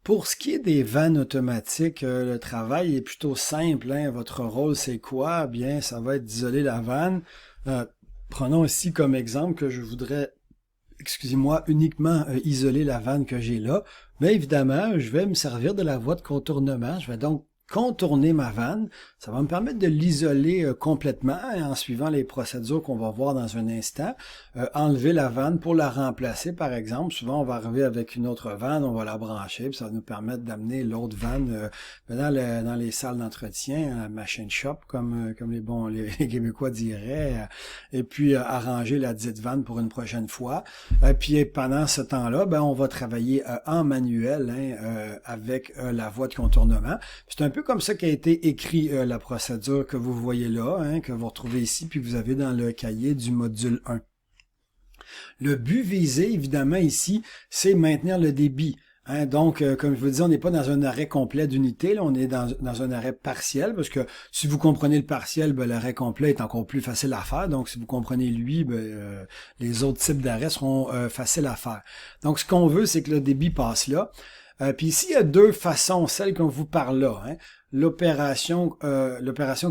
Pour ce qui est des vannes automatiques, le travail est plutôt simple, hein. Votre rôle, c'est quoi? Bien, ça va être d'isoler la vanne. Euh, Prenons ici comme exemple que je voudrais, excusez-moi, uniquement isoler la vanne que j'ai là. Mais évidemment, je vais me servir de la voie de contournement. Je vais donc contourner ma vanne. Ça va me permettre de l'isoler complètement hein, en suivant les procédures qu'on va voir dans un instant. Enlever la vanne pour la remplacer, par exemple. Souvent, on va arriver avec une autre vanne, on va la brancher, puis ça va nous permettre d'amener l'autre vanne dans les salles d'entretien, à la machine shop, comme les Québécois diraient, et puis arranger la dite vanne pour une prochaine fois. Puis pendant ce temps-là, ben, on va travailler en manuel hein, avec la voie de contournement. C'est un peu comme ça qu'a été écrit la procédure que vous voyez là, hein, que vous retrouvez ici, puis vous avez dans le cahier du module 1. Le but visé, évidemment, ici, c'est maintenir le débit. Hein, donc, comme je vous dis, on n'est pas dans un arrêt complet d'unité, là, on est dans un arrêt partiel, parce que si vous comprenez le partiel, ben, l'arrêt complet est encore plus facile à faire. Donc, si vous comprenez lui, ben, les autres types d'arrêts seront faciles à faire. Donc, ce qu'on veut, c'est que le débit passe là. Puis ici, il y a deux façons, celle qu'on vous parle là. Hein. L'opération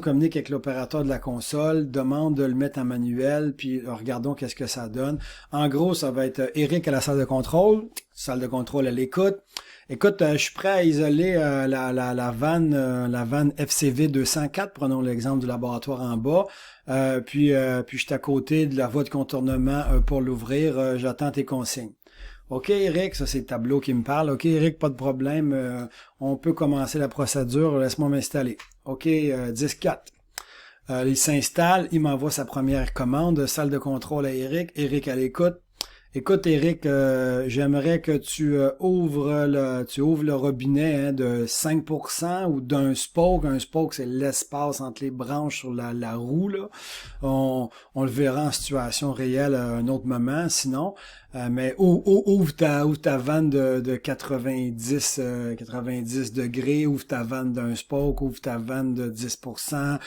communique avec l'opérateur de la console, demande de le mettre en manuel, puis regardons qu'est-ce que ça donne. En gros, ça va être Eric à la salle de contrôle à l'écoute. Écoute, je suis prêt à isoler la vanne FCV 204, prenons l'exemple du laboratoire en bas. Puis je suis à côté de la voie de contournement pour l'ouvrir. J'attends tes consignes. OK, Eric, ça c'est le tableau qui me parle. OK, Eric, pas de problème. On peut commencer la procédure. Laisse-moi m'installer. OK, 10-4. Il s'installe, il m'envoie sa première commande. Salle de contrôle à Eric. Eric à l'écoute. Écoute, Eric, j'aimerais que tu ouvres le robinet hein, de 5% ou d'un spoke. Un spoke, c'est l'espace entre les branches sur la roue. Là. On le verra en situation réelle à un autre moment, sinon. Mais ouvre ta vanne de 90 degrés, ouvre ta vanne d'un spoke, ouvre ta vanne de 10%,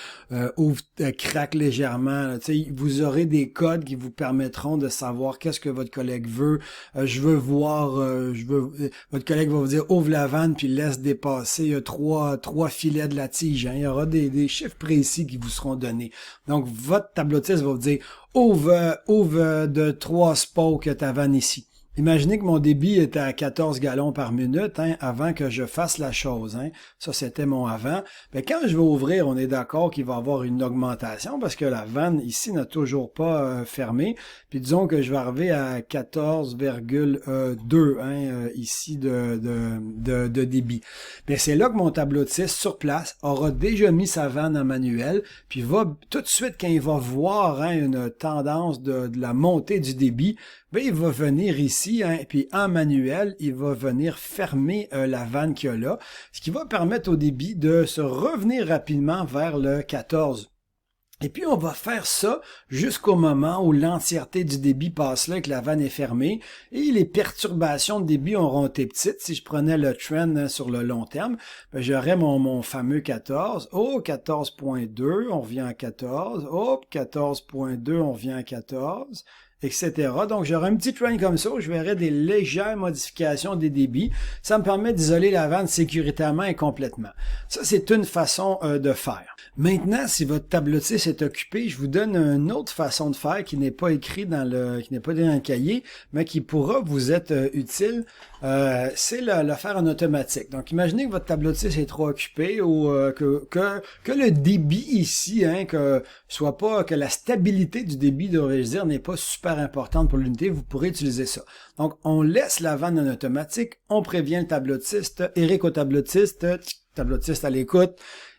craque légèrement. Là, vous aurez des codes qui vous permettront de savoir qu'est-ce que votre collègue veut. Votre collègue va vous dire ouvre la vanne puis laisse dépasser trois filets de la tige. Hein. Il y aura des chiffres précis qui vous seront donnés. Donc votre tablotiste va vous dire ouvre de 3 spokes ta vanne ici. Imaginez que mon débit était à 14 gallons par minute hein, avant que je fasse la chose. Hein. Ça, c'était mon avant. Mais quand je vais ouvrir, on est d'accord qu'il va y avoir une augmentation parce que la vanne ici n'a toujours pas fermé. Puis disons que je vais arriver à 14,2 hein, ici de débit. Mais c'est là que mon tablotiste sur place aura déjà mis sa vanne en manuel. Puis va tout de suite, quand il va voir hein, une tendance de la montée du débit, ben, il va venir ici, hein, et puis en manuel, il va venir fermer la vanne qu'il y a là, ce qui va permettre au débit de se revenir rapidement vers le 14. Et puis, on va faire ça jusqu'au moment où l'entièreté du débit passe là et que la vanne est fermée. Et les perturbations de débit auront été petites. Si je prenais le trend hein, sur le long terme, ben, j'aurais mon fameux 14. Oh, 14.2, on revient à 14. Oh, 14.2, on revient à 14. Etc. Donc, j'aurai un petit train comme ça où je verrai des légères modifications des débits. Ça me permet d'isoler la vanne sécuritairement et complètement. Ça, c'est une façon de faire. Maintenant, si votre tablotiste est occupé, je vous donne une autre façon de faire qui n'est pas écrite dans le cahier, mais qui pourra vous être utile. C'est le faire en automatique. Donc, imaginez que votre tablotiste est trop occupé ou que le débit ici, hein, que la stabilité du débit, devrais-je dire, n'est pas super importante pour l'unité. Vous pourrez utiliser ça. Donc, on laisse la vanne en automatique. On prévient le tablotiste. Eric au tablotiste. Tablotiste à l'écoute.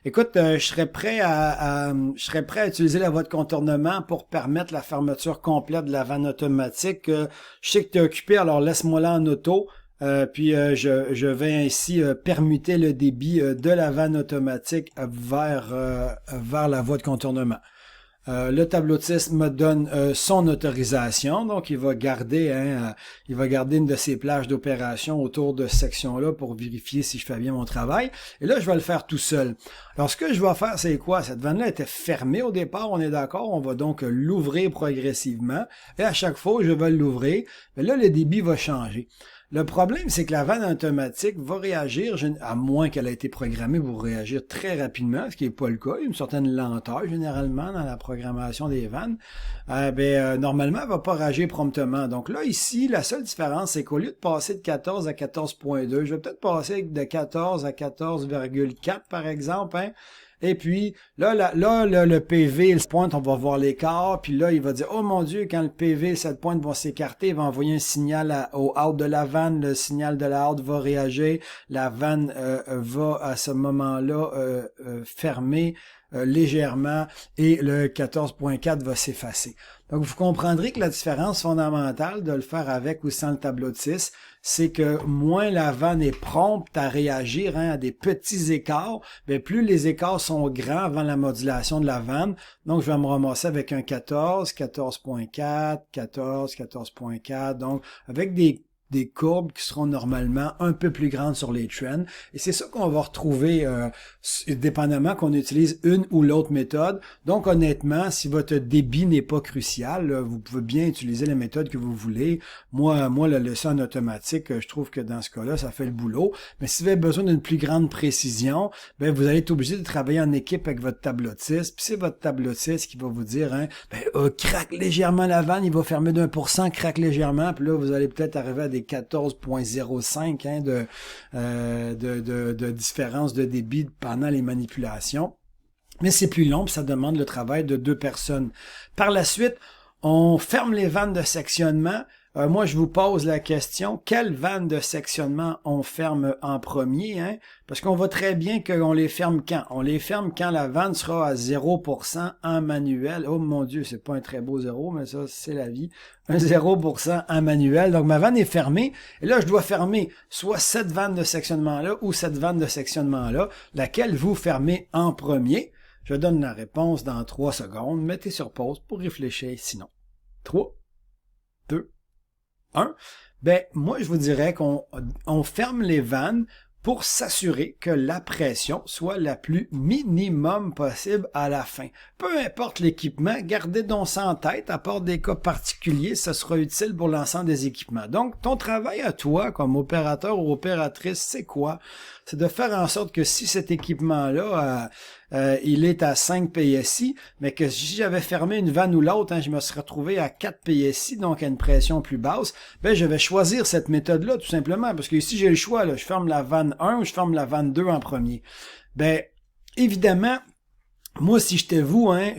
Écoute, je serais prêt à utiliser la voie de contournement pour permettre la fermeture complète de la vanne automatique. Je sais que tu es occupé, alors laisse-moi là en auto. Puis je vais ainsi permuter le débit de la vanne automatique vers la voie de contournement. Le tablotiste me donne son autorisation, donc il va garder une de ses plages d'opération autour de cette section-là pour vérifier si je fais bien mon travail. Et là, je vais le faire tout seul. Alors, ce que je vais faire, c'est quoi? Cette vanne-là était fermée au départ, on est d'accord? On va donc l'ouvrir progressivement. Et à chaque fois, je vais l'ouvrir. Mais là, le débit va changer. Le problème, c'est que la vanne automatique va réagir, à moins qu'elle ait été programmée pour réagir très rapidement, ce qui n'est pas le cas. Il y a une certaine lenteur généralement dans la programmation des vannes. Normalement, elle va pas réagir promptement. Donc là, ici, la seule différence, c'est qu'au lieu de passer de 14 à 14.2, je vais peut-être passer de 14 à 14,4 par exemple, hein. Et puis, là, le PV, il se pointe, on va voir l'écart, puis là, il va dire, oh mon Dieu, quand le PV, cette pointe va s'écarter, il va envoyer un signal au out de la vanne, le signal de la out va réagir, la vanne va à ce moment-là fermer légèrement et le 14.4 va s'effacer. Donc, vous comprendrez que la différence fondamentale de le faire avec ou sans le tableau de 6, c'est que moins la vanne est prompte à réagir à des petits écarts, bien, plus les écarts sont grands avant la modulation de la vanne. Donc, je vais me ramasser avec un 14, 14.4, 14, 14.4, donc avec des courbes qui seront normalement un peu plus grandes sur les trends. Et c'est ça qu'on va retrouver dépendamment qu'on utilise une ou l'autre méthode. Donc honnêtement, si votre débit n'est pas crucial, vous pouvez bien utiliser la méthode que vous voulez. Moi la leçon en automatique, je trouve que dans ce cas-là, ça fait le boulot. Mais si vous avez besoin d'une plus grande précision, ben vous allez être obligé de travailler en équipe avec votre tableau de 6. Puis c'est votre tableau de 6 qui va vous dire, hein, craque légèrement la vanne, il va fermer d'1%, craque légèrement. Puis là, vous allez peut-être arriver à des 14.05 hein, de différence de débit pendant les manipulations. Mais c'est plus long, puis ça demande le travail de 2 personnes. Par la suite, on ferme les vannes de sectionnement. Moi, je vous pose la question, quelle vanne de sectionnement on ferme en premier? Hein? Parce qu'on voit très bien qu'on les ferme quand? On les ferme quand la vanne sera à 0% en manuel. Oh mon Dieu, c'est pas un très beau 0, mais ça, c'est la vie. Un 0% en manuel. Donc, ma vanne est fermée. Et là, je dois fermer soit cette vanne de sectionnement-là ou cette vanne de sectionnement-là, laquelle vous fermez en premier. Je donne la réponse dans 3 secondes. Mettez sur pause pour réfléchir sinon. 3, 2, 1. Ben, moi, je vous dirais qu'on ferme les vannes pour s'assurer que la pression soit la plus minimum possible à la fin. Peu importe l'équipement, gardez donc ça en tête, à part des cas particuliers, ça sera utile pour l'ensemble des équipements. Donc, ton travail à toi, comme opérateur ou opératrice, c'est quoi? C'est de faire en sorte que si cet équipement-là, il est à 5 PSI, mais que si j'avais fermé une vanne ou l'autre, hein, je me serais retrouvé à 4 PSI, donc à une pression plus basse, ben je vais choisir cette méthode-là tout simplement, parce que ici j'ai le choix, là, je ferme la vanne 1 ou je ferme la vanne 2 en premier. Ben, évidemment, moi si j'étais vous, hein,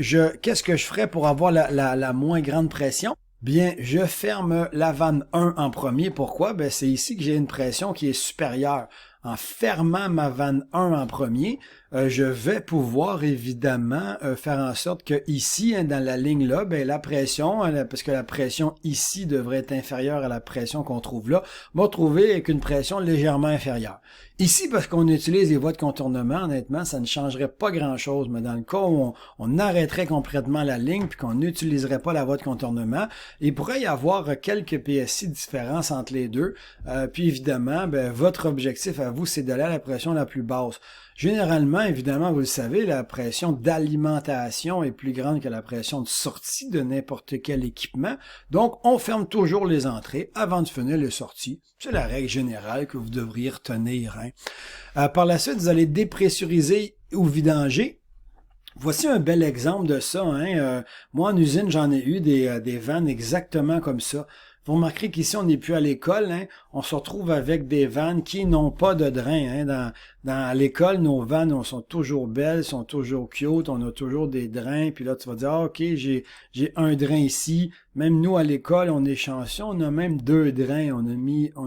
qu'est-ce que je ferais pour avoir la moins grande pression? Bien, je ferme la vanne 1 en premier. Pourquoi? Ben, c'est ici que j'ai une pression qui est supérieure. En fermant ma vanne 1 en premier, je vais pouvoir évidemment faire en sorte que ici, hein, dans la ligne là, ben, la pression, parce que la pression ici devrait être inférieure à la pression qu'on trouve là, on va retrouver avec une pression légèrement inférieure. Ici, parce qu'on utilise les voies de contournement, honnêtement, ça ne changerait pas grand-chose, mais dans le cas où on arrêterait complètement la ligne puis qu'on n'utiliserait pas la voie de contournement, il pourrait y avoir quelques PSI de différence entre les deux. Puis évidemment, ben, votre objectif à vous, c'est d'aller à la pression la plus basse. Généralement, évidemment, vous le savez, la pression d'alimentation est plus grande que la pression de sortie de n'importe quel équipement. Donc, on ferme toujours les entrées avant de finir les sorties. C'est la règle générale que vous devriez retenir. Hein. Par la suite, vous allez dépressuriser ou vidanger. Voici un bel exemple de ça. Hein. Moi, en usine, j'en ai eu des vannes exactement comme ça. Vous remarquerez qu'ici, on n'est plus à l'école. Hein? On se retrouve avec des vannes qui n'ont pas de drain. Hein? À l'école, nos vannes sont toujours belles, sont toujours cute, on a toujours des drains. Puis là, tu vas dire, ah, OK, j'ai un drain ici. Même nous, à l'école, on est chanceux, on a même 2 drains. On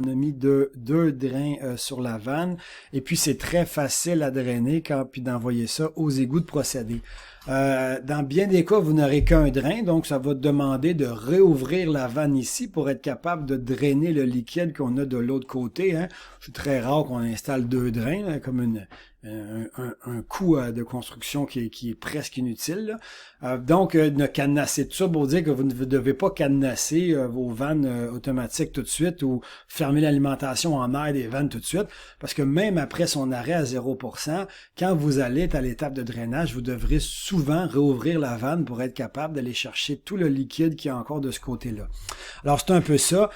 a mis deux drains sur la vanne. Et puis, c'est très facile à drainer puis d'envoyer ça aux égouts de procédé. Dans bien des cas, vous n'aurez qu'un drain, donc ça va demander de réouvrir la vanne ici pour être capable de drainer le liquide qu'on a de l'autre côté. Hein. C'est très rare qu'on installe 2 drains, là, comme un coût de construction qui est presque inutile. Donc, ne cadenassez tout ça pour dire que vous ne devez pas cadenasser vos vannes automatiques tout de suite ou fermer l'alimentation en air des vannes tout de suite, parce que même après son arrêt à 0%, quand vous allez à l'étape de drainage, vous devrez souvent réouvrir la vanne pour être capable d'aller chercher tout le liquide qu'il y a encore de ce côté-là. Alors, c'est un peu ça.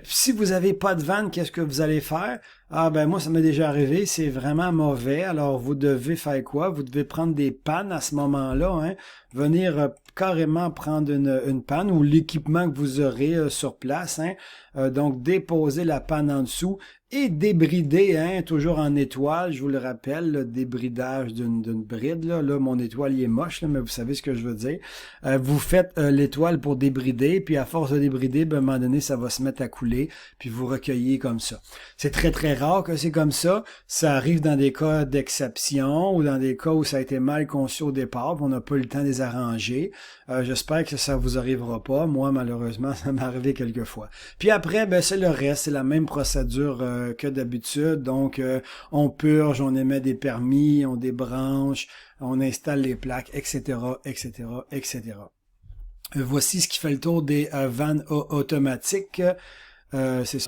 Si vous n'avez pas de vanne, qu'est-ce que vous allez faire? Ah ben moi, ça m'est déjà arrivé, c'est vraiment mauvais. Alors, vous devez faire quoi? Vous devez prendre des pannes à ce moment-là, hein? Venir carrément prendre une panne ou l'équipement que vous aurez sur place, hein? Donc, déposer la panne en dessous et débrider, hein, toujours en étoile, je vous le rappelle, le débridage d'une bride. Là, mon étoile, il est moche, là, mais vous savez ce que je veux dire. Vous faites l'étoile pour débrider, puis à force de débrider, ben, à un moment donné, ça va se mettre à couler, puis vous recueillez comme ça. C'est très, très rare que c'est comme ça. Ça arrive dans des cas d'exception ou dans des cas où ça a été mal conçu au départ, puis on n'a pas eu le temps de les arranger. J'espère que ça vous arrivera pas. Moi, malheureusement, ça m'est arrivé quelques fois. Puis après, ben, c'est le reste, c'est la même procédure que d'habitude. Donc, on purge, on émet des permis, on débranche, on installe les plaques, etc., etc., etc. Voici ce qui fait le tour des vannes automatiques. C'est ça.